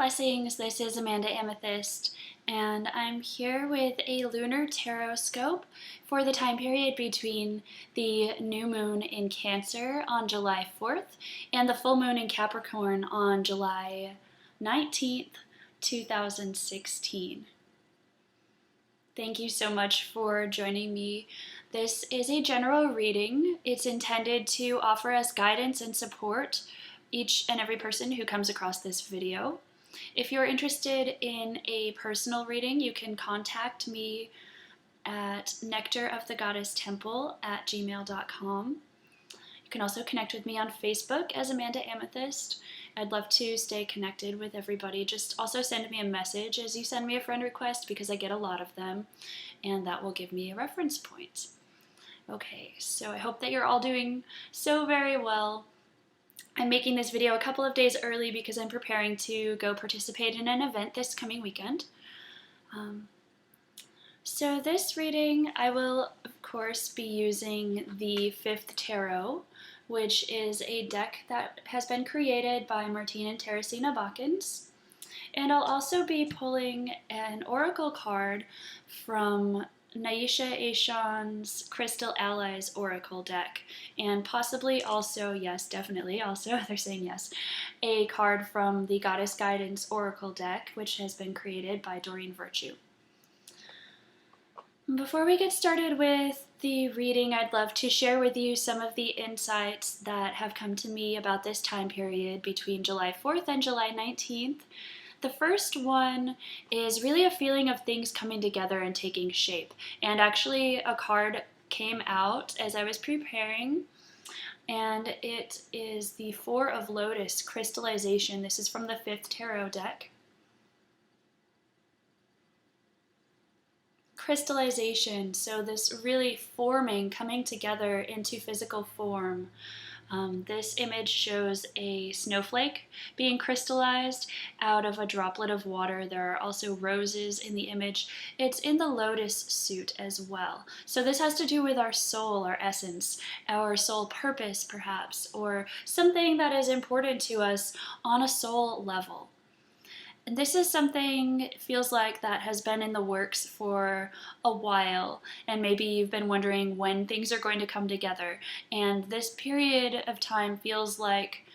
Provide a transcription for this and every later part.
Blessings, this is Amanda Amethyst, and I'm here with a Lunar Tarotscope for the time period between the new moon in Cancer on July 4th and the full moon in Capricorn on July 19th, 2016. Thank you so much for joining me. This is a general reading. It's intended to offer us guidance and support each and every person who comes across this video. If you're interested in a personal reading, you can contact me at nectarofthegoddesstemple@gmail.com. You can also connect with me on Facebook as Amanda Amethyst. I'd love to stay connected with everybody. Just also send me a message as you send me a friend request because I get a lot of them, and that will give me a reference point. Okay, so I hope that you're all doing so very well. I'm making this video a couple of days early because I'm preparing to go participate in an event this coming weekend. So this reading, I will of course be using the 5th Tarot, which is a deck that has been created by Martine and Teresina Bakens. And I'll also be pulling an oracle card from Naisha Ashan's Crystallization Oracle deck, and possibly also, yes, definitely also, they're saying yes, a card from the Goddess Guidance Oracle deck, which has been created by Doreen Virtue. Before we get started with the reading, I'd love to share with you some of the insights that have come to me about this time period between July 4th and July 19th. The first one is really a feeling of things coming together and taking shape. And actually a card came out as I was preparing, and it is the Four of Lotus, Crystallization. This is from the 5th Tarot deck. Crystallization, so this really forming, coming together into physical form. This image shows a snowflake being crystallized out of a droplet of water. There are also roses in the image. It's in the lotus suit as well. So this has to do with our soul, our essence, our soul purpose perhaps, or something that is important to us on a soul level. And this is something, it feels like, that has been in the works for a while, and maybe you've been wondering when things are going to come together. And this period of time feels like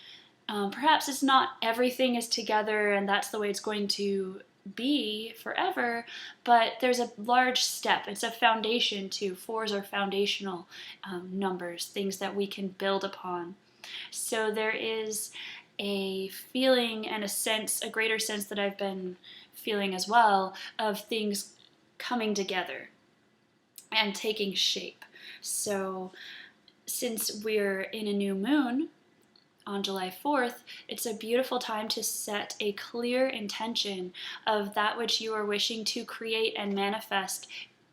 perhaps it's not everything is together and that's the way it's going to be forever, but there's a large step. It's a foundation too. Fours are foundational numbers, things that we can build upon. So there is a feeling and a sense, a greater sense that I've been feeling as well, of things coming together and taking shape. So since we're in a new moon on July 4th, it's a beautiful time to set a clear intention of that which you are wishing to create and manifest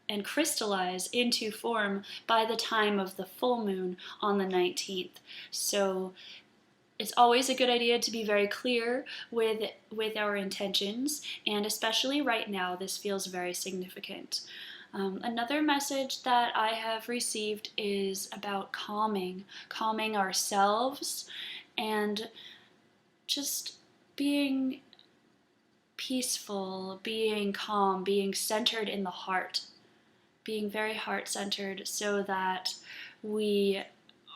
and crystallize into form by the time of the full moon on the 19th. So it's always a good idea to be very clear with our intentions, and especially right now, this feels very significant. Another message that I have received is about calming ourselves and just being peaceful, being calm, being centered in the heart, being very heart-centered so that we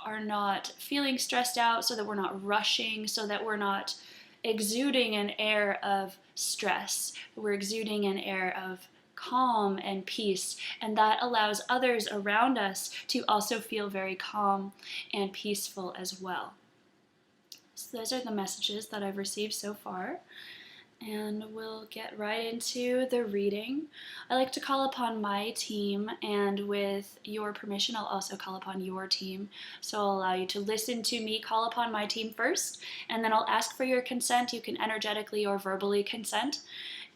are not feeling stressed out, so that we're not rushing, so that we're not exuding an air of stress. We're exuding an air of calm and peace, and that allows others around us to also feel very calm and peaceful as well. So those are the messages that I've received so far. And we'll get right into the reading. I like to call upon my team, and with your permission, I'll also call upon your team. So I'll allow you to listen to me call upon my team first, and then I'll ask for your consent. You can energetically or verbally consent,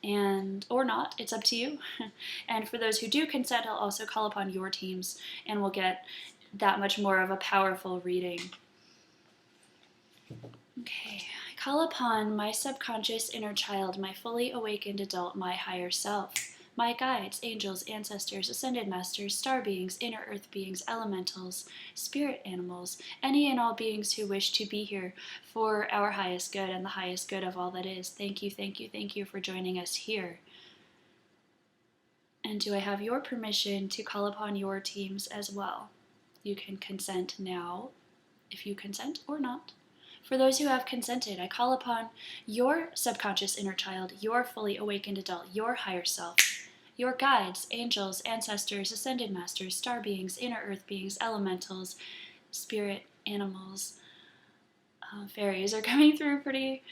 or not, it's up to you. And for those who do consent, I'll also call upon your teams, and we'll get that much more of a powerful reading. Okay. Call upon my subconscious inner child, my fully awakened adult, my higher self, my guides, angels, ancestors, ascended masters, star beings, inner earth beings, elementals, spirit animals, any and all beings who wish to be here for our highest good and the highest good of all that is. Thank you, thank you, thank you for joining us here. And do I have your permission to call upon your teams as well? You can consent now, if you consent or not. For those who have consented, I call upon your subconscious inner child, your fully awakened adult, your higher self, your guides, angels, ancestors, ascended masters, star beings, inner earth beings, elementals, spirit animals. Fairies are coming through pretty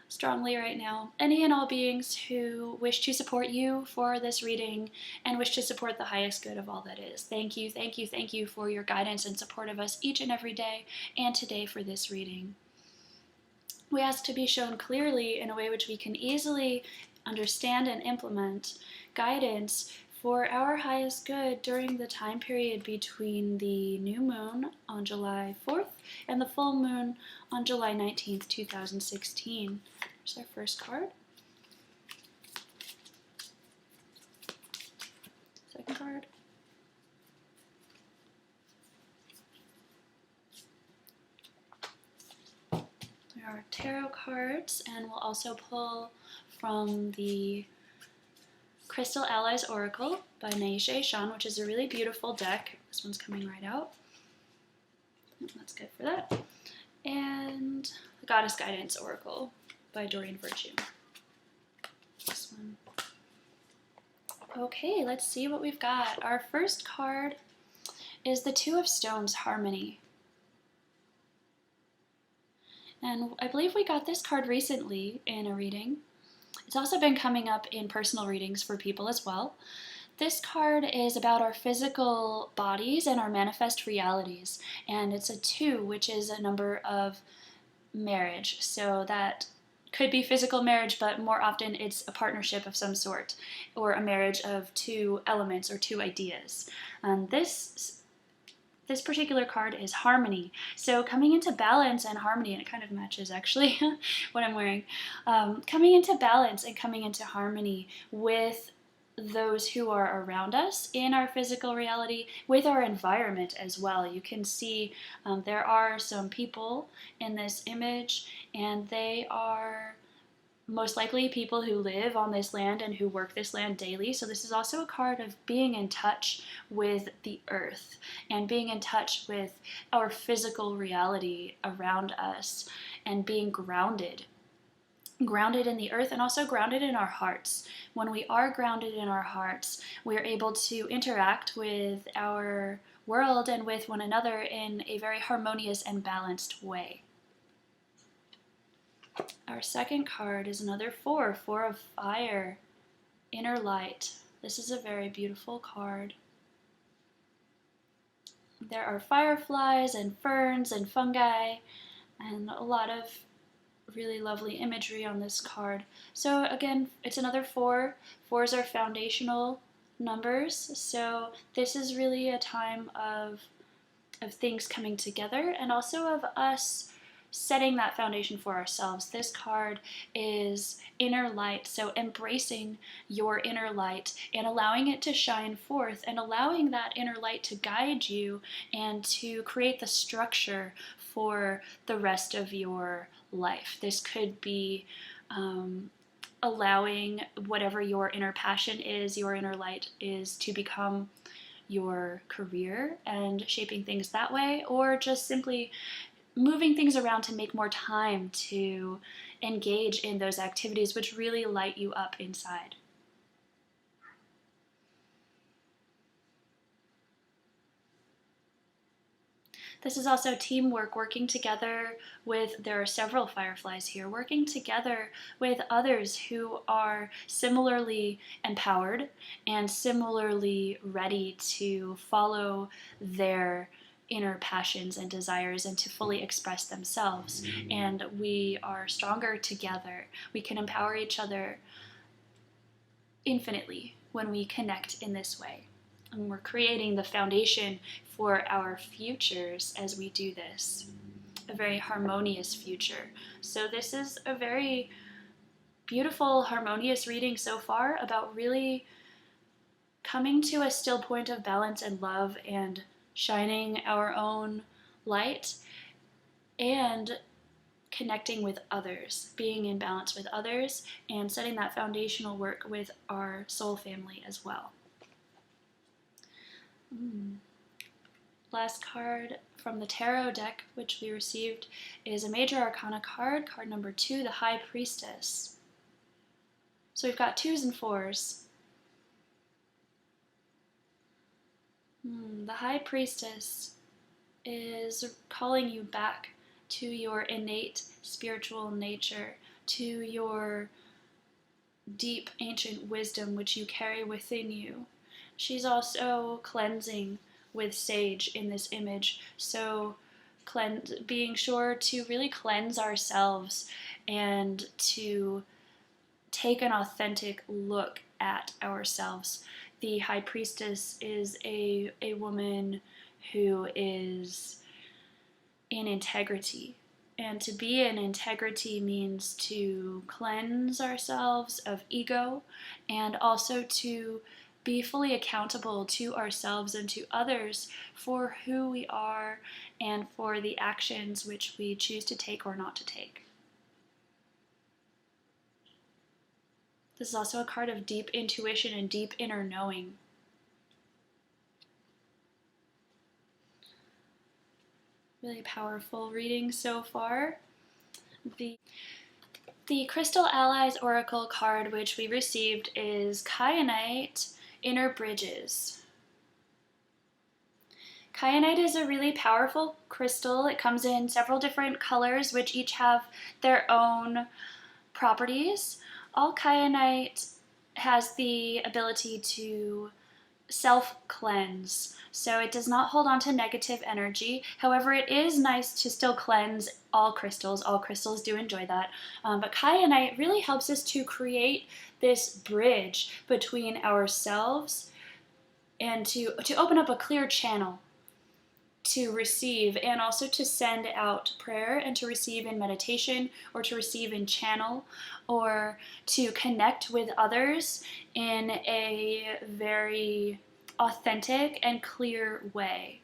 strongly right now. Any and all beings who wish to support you for this reading and wish to support the highest good of all that is. Thank you, thank you, thank you for your guidance and support of us each and every day and today for this reading. We ask to be shown clearly in a way which we can easily understand and implement guidance for our highest good during the time period between the new moon on July 4th and the full moon on July 19th, 2016. Here's our first card. Second card. Our tarot cards, and we'll also pull from the Crystal Allies Oracle by Naishe Shan, which is a really beautiful deck. This one's coming right out. That's good for that. And the Goddess Guidance Oracle by Doreen Virtue. This one. Okay, let's see what we've got. Our first card is the Two of Stones, Harmony. And I believe we got this card recently in a reading. It's also been coming up in personal readings for people as well. This card is about our physical bodies and our manifest realities. And it's a 2, which is a number of marriage. So that could be physical marriage, but more often it's a partnership of some sort, or a marriage of 2 elements or 2 ideas. This particular card is harmony. So coming into balance and harmony, and it kind of matches actually what I'm wearing. Coming into balance and coming into harmony with those who are around us in our physical reality, with our environment as well. You can see there are some people in this image, and they are most likely people who live on this land and who work this land daily. So this is also a card of being in touch with the earth and being in touch with our physical reality around us and being grounded in the earth and also grounded in our hearts. When we are grounded in our hearts, we are able to interact with our world and with one another in a very harmonious and balanced way. Our second card is another 4 of fire, inner light. This is a very beautiful card. There are fireflies and ferns and fungi and a lot of really lovely imagery on this card. So again, it's another 4. 4s are foundational numbers. So this is really a time of things coming together and also of us setting that foundation for ourselves. This card is inner light, so embracing your inner light and allowing it to shine forth and allowing that inner light to guide you and to create the structure for the rest of your life. This could be allowing whatever your inner passion is, your inner light is, to become your career and shaping things that way, or just simply moving things around to make more time to engage in those activities which really light you up inside. This is also teamwork, working together with, there are several fireflies here, working together with others who are similarly empowered and similarly ready to follow their inner passions and desires and to fully express themselves. And we are stronger together. We can empower each other infinitely when we connect in this way. And we're creating the foundation for our futures as we do this. A very harmonious future. So this is a very beautiful, harmonious reading so far about really coming to a still point of balance and love and shining our own light and connecting with others, being in balance with others, and setting that foundational work with our soul family as well. Last card from the tarot deck, which we received, is a Major Arcana card, card number 2, the High Priestess. So we've got 2s and 4s. The High Priestess is calling you back to your innate spiritual nature, to your deep ancient wisdom which you carry within you. She's also cleansing with sage in this image, so being sure to really cleanse ourselves and to take an authentic look at ourselves. The High Priestess is a woman who is in integrity. And to be in integrity means to cleanse ourselves of ego and also to be fully accountable to ourselves and to others for who we are and for the actions which we choose to take or not to take. This is also a card of deep intuition and deep inner knowing. Really powerful reading so far. The Crystal Allies Oracle card which we received is Kyanite, Inner Bridges. Kyanite is a really powerful crystal. It comes in several different colors which each have their own properties. All kyanite has the ability to self-cleanse, so it does not hold on to negative energy. However, it is nice to still cleanse all crystals. All crystals do enjoy that. But kyanite really helps us to create this bridge between ourselves and to open up a clear channel to receive and also to send out prayer and to receive in meditation or to receive in channel or to connect with others in a very authentic and clear way.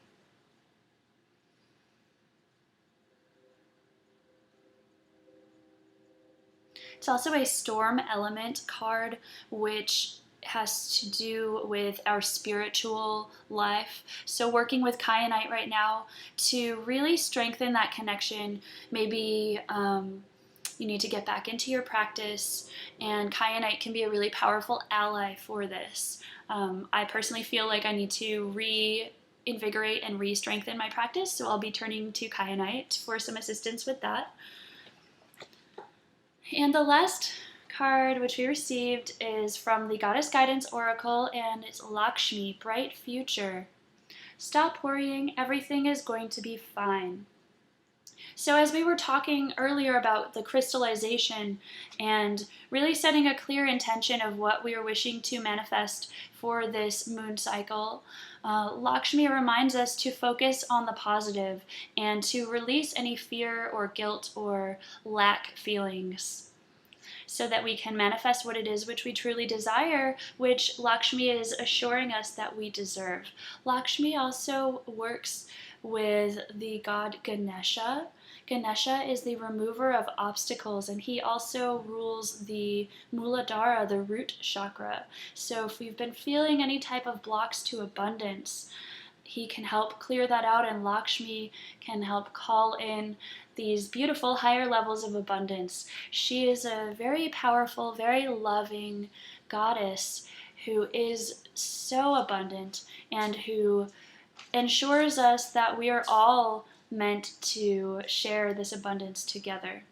It's also a storm element card, which has to do with our spiritual life. So working with Kyanite right now to really strengthen that connection. Maybe you need to get back into your practice, and Kyanite can be a really powerful ally for this. I personally feel like I need to reinvigorate and re-strengthen my practice, so I'll be turning to Kyanite for some assistance with that. And the last card which we received is from the Goddess Guidance Oracle, and it's Lakshmi, Bright Future. Stop worrying, everything is going to be fine. So as we were talking earlier about the crystallization and really setting a clear intention of what we are wishing to manifest for this moon cycle, Lakshmi reminds us to focus on the positive and to release any fear or guilt or lack feelings, so that we can manifest what it is which we truly desire, which Lakshmi is assuring us that we deserve. Lakshmi also works with the god Ganesha. Ganesha is the remover of obstacles, and he also rules the Muladhara, the root chakra. So if we've been feeling any type of blocks to abundance, he can help clear that out, and Lakshmi can help call in these beautiful higher levels of abundance. She is a very powerful, very loving goddess who is so abundant and who ensures us that we are all meant to share this abundance together.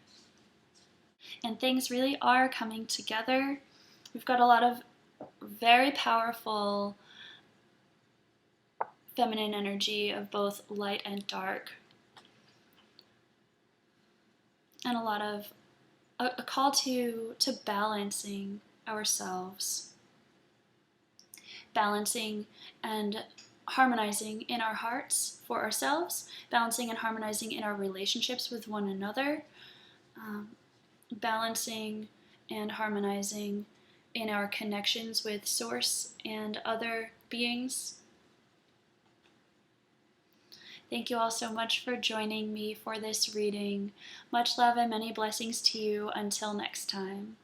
And things really are coming together. We've got a lot of very powerful feminine energy of both light and dark, and a lot of a call to balancing ourselves, balancing and harmonizing in our hearts for ourselves, balancing and harmonizing in our relationships with one another, balancing and harmonizing in our connections with Source and other beings. Thank you all so much for joining me for this reading. Much love and many blessings to you until next time.